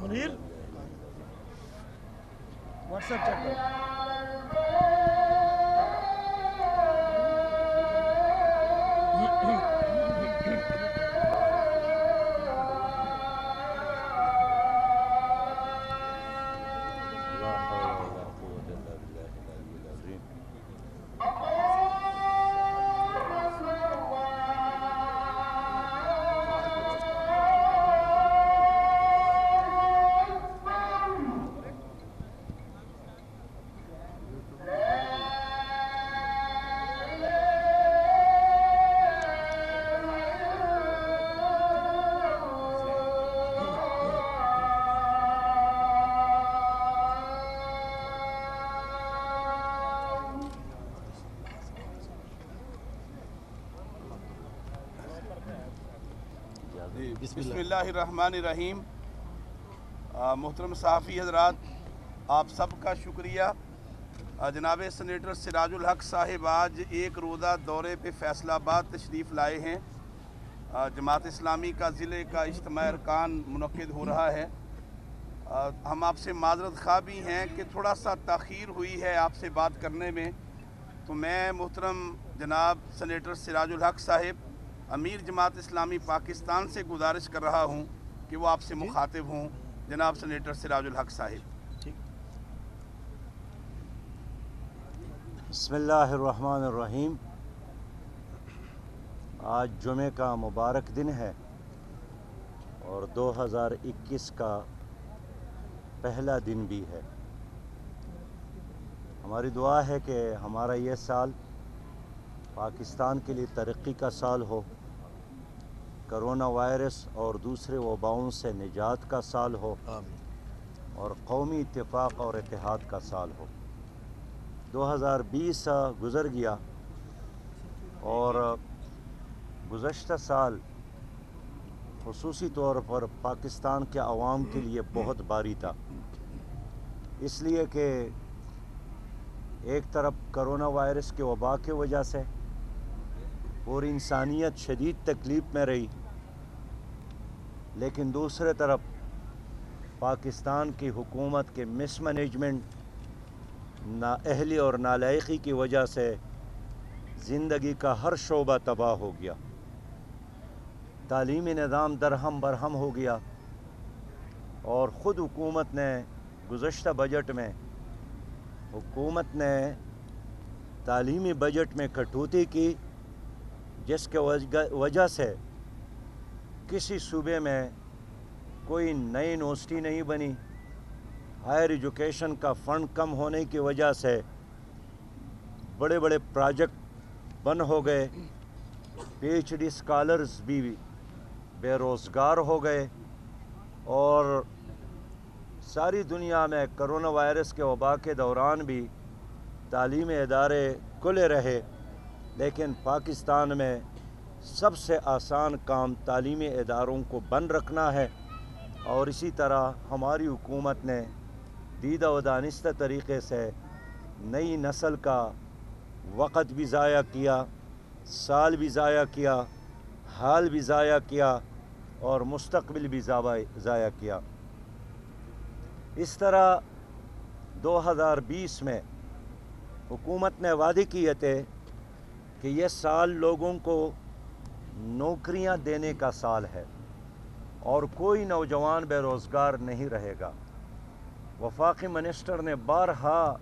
Munir what's app check کر بسم اللہ الرحمن الرحیم۔ محترم صحافی حضرات، آپ سب کا شکریہ۔ جناب سینیٹر سراج الحق صاحب آج ایک روزہ دورے پہ فیصل آباد تشریف لائے ہیں۔ جماعت اسلامی کا ضلع کا اجتماع ارکان منعقد ہو رہا ہے۔ ہم آپ سے معذرت خواہ بھی ہیں کہ تھوڑا سا تاخیر ہوئی ہے آپ سے بات کرنے میں، تو میں محترم جناب سینیٹر سراج الحق صاحب امیر جماعت اسلامی پاکستان سے گزارش کر رہا ہوں کہ وہ آپ سے مخاطب ہوں۔ جناب سینیٹر سراج الحق صاحب۔ بسم اللہ الرحمن الرحیم۔ آج جمعہ کا مبارک دن ہے اور 2021 کا پہلا دن بھی ہے۔ ہماری دعا ہے کہ ہمارا یہ سال پاکستان کے لیے ترقی کا سال ہو، کرونا وائرس اور دوسرے وباؤں سے نجات کا سال ہو، اور قومی اتفاق اور اتحاد کا سال ہو۔ 2020 گزر گیا اور گزشتہ سال خصوصی طور پر پاکستان کے عوام کے لیے بہت بھاری تھا، اس لیے کہ ایک طرف کرونا وائرس کے وبا کی وجہ سے پوری انسانیت شدید تکلیف میں رہی، لیکن دوسرے طرف پاکستان کی حکومت کے مس مینجمنٹ، نااہلی اور نالائقی کی وجہ سے زندگی کا ہر شعبہ تباہ ہو گیا۔ تعلیمی نظام درہم برہم ہو گیا، اور خود حکومت نے گزشتہ بجٹ میں تعلیمی بجٹ میں کٹوتی کی، جس کے وجہ سے کسی صوبے میں کوئی نئی یونیورسٹی نہیں بنی۔ ہائر ایجوکیشن کا فنڈ کم ہونے کی وجہ سے بڑے بڑے پروجیکٹ بند ہو گئے، پی ایچ ڈی اسکالرز بھی بے روزگار ہو گئے، اور ساری دنیا میں کرونا وائرس کے وبا کے دوران بھی تعلیمی ادارے کھلے رہے، لیکن پاکستان میں سب سے آسان کام تعلیمی اداروں کو بند رکھنا ہے، اور اسی طرح ہماری حکومت نے دیدہ و دانستہ طریقے سے نئی نسل کا وقت بھی ضائع کیا، سال بھی ضائع کیا، حال بھی ضائع کیا، اور مستقبل بھی ضائع کیا۔ اس طرح 2020 میں حکومت نے وعدے کیے تھے کہ یہ سال لوگوں کو نوکریاں دینے کا سال ہے، اور کوئی نوجوان بے روزگار نہیں رہے گا۔ وفاقی منسٹر نے بارہا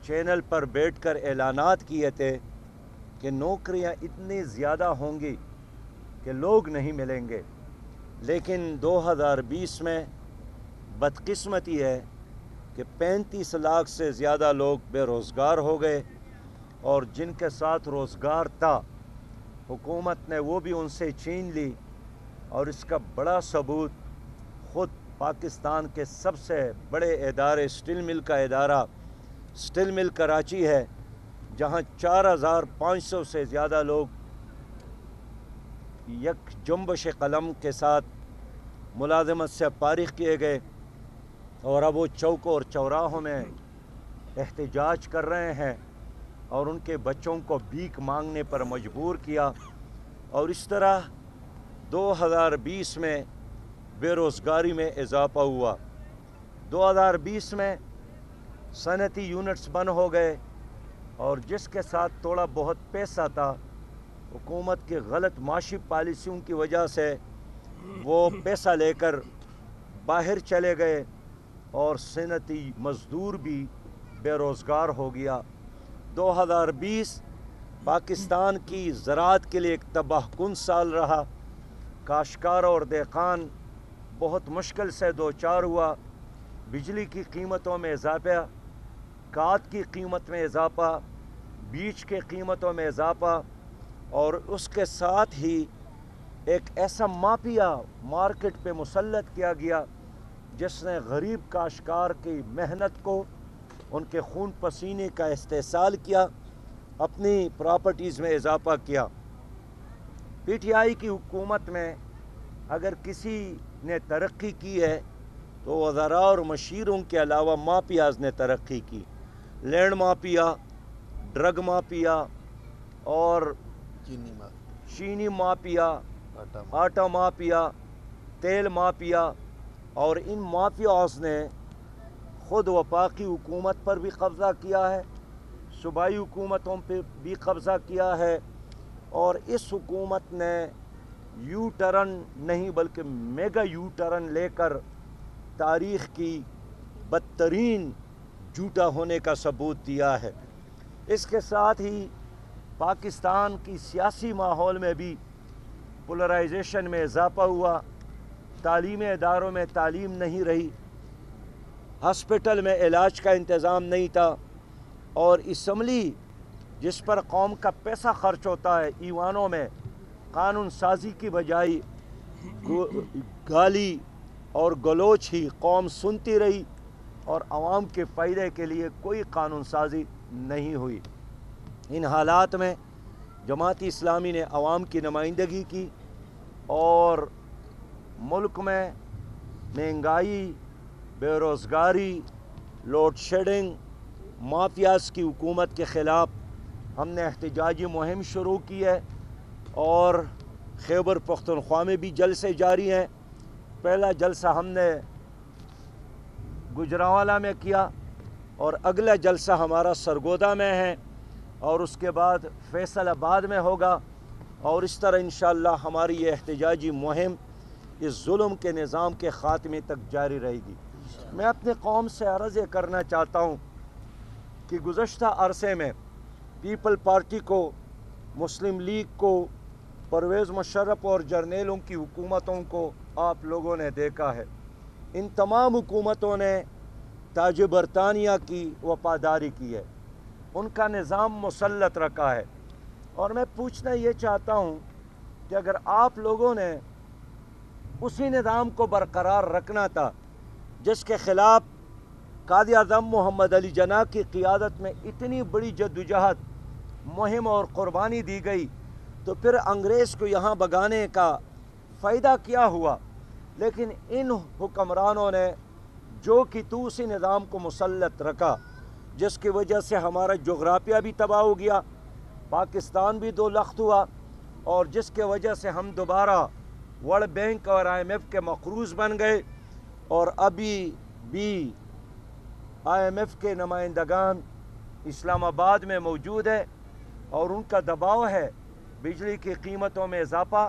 چینل پر بیٹھ کر اعلانات کیے تھے کہ نوکریاں اتنی زیادہ ہوں گی کہ لوگ نہیں ملیں گے، لیکن 2020 میں بدقسمتی ہے کہ 35 لاکھ سے زیادہ لوگ بے روزگار ہو گئے، اور جن کے ساتھ روزگار تھا حکومت نے وہ بھی ان سے چھین لی۔ اور اس کا بڑا ثبوت خود پاکستان کے سب سے بڑے ادارے اسٹیل مل کا ادارہ اسٹیل مل کراچی ہے، جہاں 4500 سے زیادہ لوگ یک جنبش قلم کے ساتھ ملازمت سے فارغ کیے گئے، اور اب وہ چوکوں اور چوراہوں میں احتجاج کر رہے ہیں اور ان کے بچوں کو بھیک مانگنے پر مجبور کیا۔ اور اس طرح 2020 میں بے روزگاری میں اضافہ ہوا۔ 2020 میں صنعتی یونٹس بند ہو گئے، اور جس کے ساتھ تھوڑا بہت پیسہ تھا، حکومت کی غلط معاشی پالیسیوں کی وجہ سے وہ پیسہ لے کر باہر چلے گئے، اور صنعتی مزدور بھی بے روزگار ہو گیا۔ 2020 پاکستان کی زراعت کے لیے ایک تباہ کن سال رہا۔ کاشتکار اور دہقان بہت مشکل سے دوچار ہوا۔ بجلی کی قیمتوں میں اضافہ، کھاد کی قیمت میں اضافہ، بیج کے قیمتوں میں اضافہ، اور اس کے ساتھ ہی ایک ایسا مافیا مارکیٹ پہ مسلط کیا گیا جس نے غریب کاشتکار کی محنت کو، ان کے خون پسینے کا استحصال کیا، اپنی پراپرٹیز میں اضافہ کیا۔ پی ٹی آئی کی حکومت میں اگر کسی نے ترقی کی ہے تو وزراء اور مشیروں کے علاوہ مافیاز نے ترقی کی۔ لینڈ مافیا، ڈرگ مافیا، اور چینی مافیا، آٹا مافیا، تیل مافیا، اور ان مافیاز نے خود وفاقی حکومت پر بھی قبضہ کیا ہے، صوبائی حکومتوں پہ بھی قبضہ کیا ہے، اور اس حکومت نے یو ٹرن نہیں بلکہ میگا یو ٹرن لے کر تاریخ کی بدترین جھوٹا ہونے کا ثبوت دیا ہے۔ اس کے ساتھ ہی پاکستان کی سیاسی ماحول میں بھی پولرائزیشن میں اضافہ ہوا۔ تعلیمی اداروں میں تعلیم نہیں رہی، ہاسپٹل میں علاج کا انتظام نہیں تھا، اور اسمبلی جس پر قوم کا پیسہ خرچ ہوتا ہے، ایوانوں میں قانون سازی کی بجائے گالی اور گلوچ ہی قوم سنتی رہی، اور عوام کے فائدے کے لیے کوئی قانون سازی نہیں ہوئی۔ ان حالات میں جماعت اسلامی نے عوام کی نمائندگی کی، اور ملک میں مہنگائی، بے روزگاری، لوڈ شیڈنگ، مافیاز کی حکومت کے خلاف ہم نے احتجاجی مہم شروع کی ہے، اور خیبر پختونخوا میں بھی جلسے جاری ہیں۔ پہلا جلسہ ہم نے گجرانوالہ میں کیا، اور اگلا جلسہ ہمارا سرگودا میں ہے، اور اس کے بعد فیصل آباد میں ہوگا، اور اس طرح انشاءاللہ ہماری یہ احتجاجی مہم اس ظلم کے نظام کے خاتمے تک جاری رہے گی۔ میں اپنے قوم سے عرض یہ کرنا چاہتا ہوں کہ گزشتہ عرصے میں پیپل پارٹی کو، مسلم لیگ کو، پرویز مشرف اور جرنیلوں کی حکومتوں کو آپ لوگوں نے دیکھا ہے۔ ان تمام حکومتوں نے تاج برطانیہ کی وفاداری کی ہے، ان کا نظام مسلط رکھا ہے، اور میں پوچھنا یہ چاہتا ہوں کہ اگر آپ لوگوں نے اسی نظام کو برقرار رکھنا تھا جس کے خلاف قائد اعظم محمد علی جناح کی قیادت میں اتنی بڑی جدوجہد، مہم اور قربانی دی گئی، تو پھر انگریز کو یہاں بھگانے کا فائدہ کیا ہوا؟ لیکن ان حکمرانوں نے جو کہ تو اسی نظام کو مسلط رکھا، جس کی وجہ سے ہمارا جغرافیہ بھی تباہ ہو گیا، پاکستان بھی دو لخت ہوا، اور جس کی وجہ سے ہم دوبارہ ورلڈ بینک اور IMF کے مقروض بن گئے، اور ابھی بھی IMF کے نمائندگان اسلام آباد میں موجود ہے، اور ان کا دباؤ ہے بجلی کی قیمتوں میں اضافہ،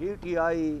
PTI